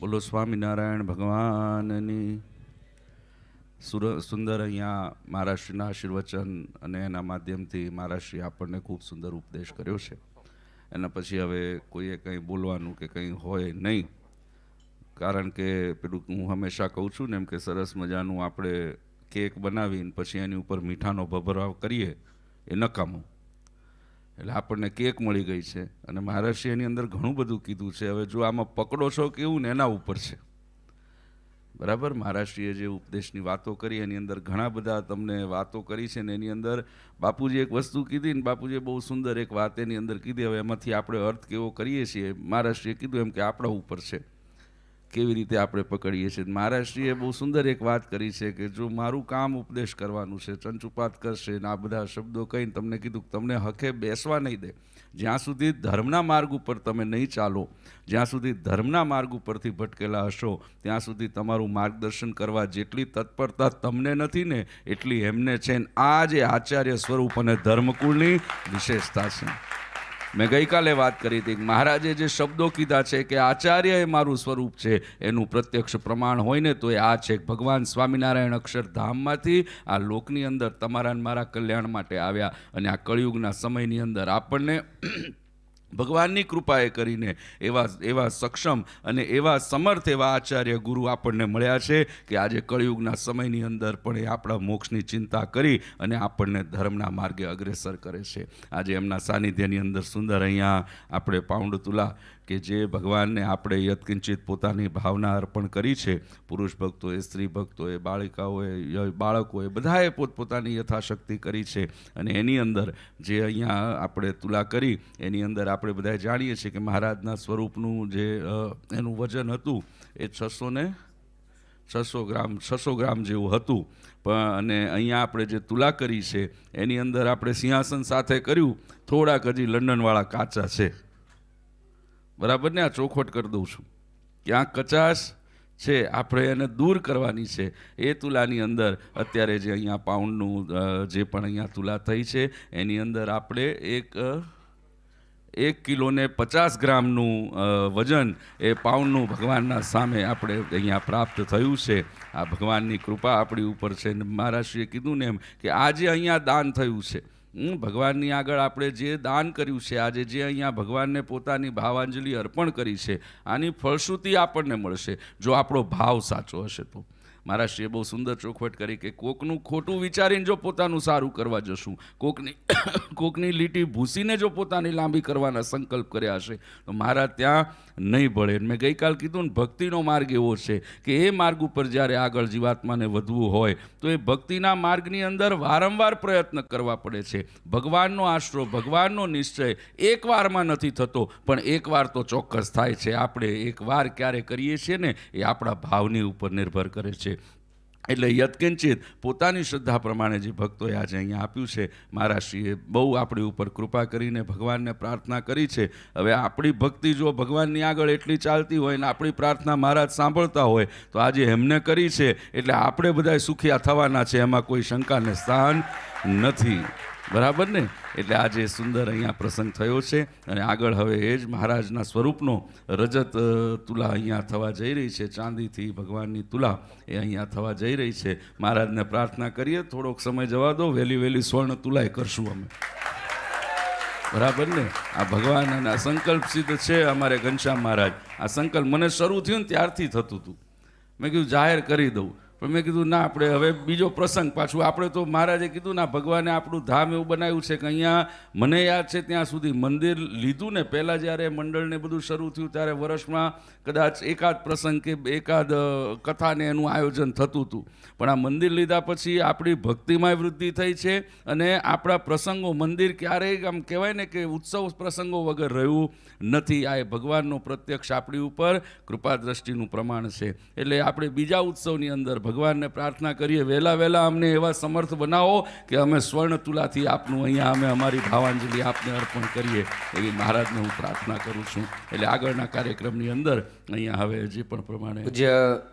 બોલો સ્વામિનારાયણ ભગવાનની સુંદર અહીંયા મહારાષ્ટ્રના આશીર્વચન અને એના માધ્યમથી મહારાષ્ટ્રીએ આપણને ખૂબ સુંદર ઉપદેશ કર્યો છે. એના પછી હવે કોઈએ કંઈ બોલવાનું કે કંઈ હોય નહીં, કારણ કે પેલું હું હંમેશા કહું છું ને એમ કે સરસ મજાનું આપણે કેક બનાવીને પછી એની ઉપર મીઠાનો ભભરાવ કરીએ એ નકામું. એટલે આપણને કેક મળી ગઈ છે અને મહારાષ્ટ્રીય એની અંદર ઘણું બધું કીધું છે. હવે જો આમાં પકડો છો કેવું ને એના ઉપર છે, બરાબર. મહારાષ્ટ્રીય જે ઉપદેશની વાતો કરી એની અંદર ઘણા બધા તમને વાતો કરી છે ને એની અંદર બાપુજી એક વસ્તુ કીધી ને બાપુજીએ બહુ સુંદર એક વાત એની અંદર કીધી. હવે એમાંથી આપણે અર્થ કેવો કરીએ છીએ, મહારાષ્ટ્રીએ કીધું એમ કે આપણા ઉપર છે કેવી રીતે આપણે પકડીએ છીએ. મહારાષ્ટ્રીએ બહુ સુંદર એક વાત કરી છે કે જો મારું કામ ઉપદેશ કરવાનું છે, ચંચુપાત કરશે ને આ બધા શબ્દો કહીને તમને કીધું કે તમને હકે બેસવા નહીં દે. જ્યાં સુધી ધર્મના માર્ગ ઉપર તમે નહીં ચાલો, જ્યાં સુધી ધર્મના માર્ગ ઉપરથી ભટકેલા હશો, ત્યાં સુધી તમારું માર્ગદર્શન કરવા જેટલી તત્પરતા તમને નથી ને એટલી એમને છે. આ જે આચાર્ય સ્વરૂપ અને ધર્મકુળની વિશેષતા છે. મેં ગઈકાલે વાત કરી હતી કે મહારાજે જે શબ્દો કીધા છે કે આચાર્ય એ મારું સ્વરૂપ છે, એનું પ્રત્યક્ષ પ્રમાણ હોય ને તો એ આ છે. ભગવાન સ્વામિનારાયણ અક્ષરધામમાંથી આ લોકની અંદર તમારા મારા કલ્યાણ માટે આવ્યા અને આ કળિયુગના સમયની અંદર આપણને ભગવાનની કૃપાએ કરીને એવા સક્ષમ અને એવા સમર્થ એવા આચાર્ય ગુરુ આપણને મળ્યા છે કે આજે કળિયુગના સમયની અંદર પણ એ આપણા મોક્ષની ચિંતા કરી અને આપણને ધર્મના માર્ગે અગ્રેસર કરે છે. આજે એમના સાનિધ્યની અંદર સુંદર અહીંયા આપણે પાઉન્ડ તુલા કે જે ભગવાનને આપણે યત્કિંચિત પોતાની ભાવના અર્પણ કરી છે. પુરુષ ભક્તોએ, સ્ત્રી ભક્તોએ, બાળિકાઓએ, બાળકોએ બધાએ પોતપોતાની યથાશક્તિ કરી છે અને એની અંદર જે અહીંયા આપણે તુલા કરી એની અંદર આપણે બધાએ જાણીએ છીએ કે મહારાજના સ્વરૂપનું જે એનું વજન હતું એ 600 ગ્રામ જેવું હતું. પણ અને અહીંયા આપણે જે તુલા કરી છે એની અંદર આપણે સિંહાસન સાથે કર્યું, થોડાક હજી લંડનવાળા કાચા છે, બરાબર ને. આ ચોખવટ કરી દઉં છું, ક્યાંક કચાશ છે, આપણે એને દૂર કરવાની છે. એ તુલાની અંદર અત્યારે જે અહીંયા પાઉન્ડનું જે પણ અહીંયા તુલા થઈ છે એની અંદર આપણે 1 કિલોને 50 ગ્રામનું વજન એ પાઉન્ડનું ભગવાનના સામે આપણે અહીંયા પ્રાપ્ત થયું છે. આ ભગવાનની કૃપા આપણી ઉપર છે. મહારાષ્ટ્રીએ કીધું ને એમ કે આજે અહીંયા દાન થયું છે, ભગવાનની આગળ આપણે જે દાન કર્યું છે, આજે જે અહીંયા ભગવાનને પોતાની ભાવાંજલિ અર્પણ કરી છે, આની ફળશ્રુતિ આપણને મળશે જો આપણો ભાવ સાચો હશે તો. મહારાષ્ટ્રીએ બહુ સુંદર ચોખવટ કરી કે કોકનું ખોટું વિચારીને જો પોતાનું સારું કરવા જશું, કોકની લીટી ભૂસીને જો પોતાની લાંબી કરવાના સંકલ્પ કર્યા હશે તો મહારાજ ત્યાં નહીં ભળે. મેં ગઈકાલ કીધું ને ભક્તિનો માર્ગ એવો છે કે એ માર્ગ ઉપર જ્યારે આગળ જીવાત્માને વધવું હોય તો એ ભક્તિના માર્ગની અંદર વારંવાર પ્રયત્ન કરવા પડે છે. ભગવાનનો આશરો, ભગવાનનો નિશ્ચય એકવારમાં નથી થતો, પણ એકવાર તો ચોક્કસ થાય છે. આપણે એકવાર ક્યારે કરીએ છીએ ને એ આપણા ભાવની ઉપર નિર્ભર કરે છે. એટલે યત્કિંચિત પોતાની શ્રદ્ધા પ્રમાણે જે ભક્તોએ આજે અહીંયા આપ્યું છે, મહારાષ્ટ્રીએ બહુ આપણી ઉપર કૃપા કરીને ભગવાનને પ્રાર્થના કરી છે. હવે આપણી ભક્તિ જો ભગવાનની આગળ એટલી ચાલતી હોય ને આપણી પ્રાર્થના મહારાજ સાંભળતા હોય તો આજે એમને કરી છે એટલે આપણે બધા સુખિયા થવાના છે, એમાં કોઈ શંકાને સ્થાન નથી, બરાબર ને. એટલે આજે સુંદર અહીંયા પ્રસંગ થયો છે અને આગળ હવે એ જ મહારાજના સ્વરૂપનો રજત તુલા અહીંયા થવા જઈ રહી છે. ચાંદીથી ભગવાનની તુલા એ અહીંયા થવા જઈ રહી છે. મહારાજને પ્રાર્થના કરીએ થોડોક સમય જવા દો, વહેલી સ્વર્ણ તુલાય કરશું અમે, બરાબર ને. આ ભગવાન અને આ સંકલ્પ સિદ્ધ છે અમારે ઘનશ્યામ મહારાજ. આ સંકલ્પ મને શરૂ થયું ને ત્યારથી થતું હતું. મેં કીધું જાહેર કરી દઉં, પણ મેં કીધું ના, આપણે હવે બીજો પ્રસંગ પાછું આપણે તો મહારાજે કીધું ના, ભગવાને આપણું ધામ એવું બનાવ્યું છે કે અહીંયા મને યાદ છે ત્યાં સુધી મંદિર લીધું ને પહેલાં જ્યારે મંડળને બધું શરૂ થયું ત્યારે વર્ષમાં કદાચ એકાદ પ્રસંગ કે એકાદ કથાને એનું આયોજન થતું હતું. પણ આ મંદિર લીધા પછી આપણી ભક્તિમાં વૃદ્ધિ થઈ છે અને આપણા પ્રસંગો, મંદિર ક્યારેય આમ કહેવાય ને કે ઉત્સવ પ્રસંગો વગર રહ્યું નથી. આ એ ભગવાનનો પ્રત્યક્ષ આપણી ઉપર કૃપા દ્રષ્ટિનું પ્રમાણ છે. એટલે આપણે બીજા ઉત્સવની અંદર ભગવાનને પ્રાર્થના કરીએ વહેલા અમને એવા સમર્થ બનાવો કે અમે સ્વર્ણ તુલાથી આપનું અહીંયા અમે અમારી ભાવાંજલિ આપને અર્પણ કરીએ, એવી મહારાજને હું પ્રાર્થના કરું છું. એટલે આગળના કાર્યક્રમની અંદર અહીંયા હવે જે પણ પ્રમાણે પૂજ્ય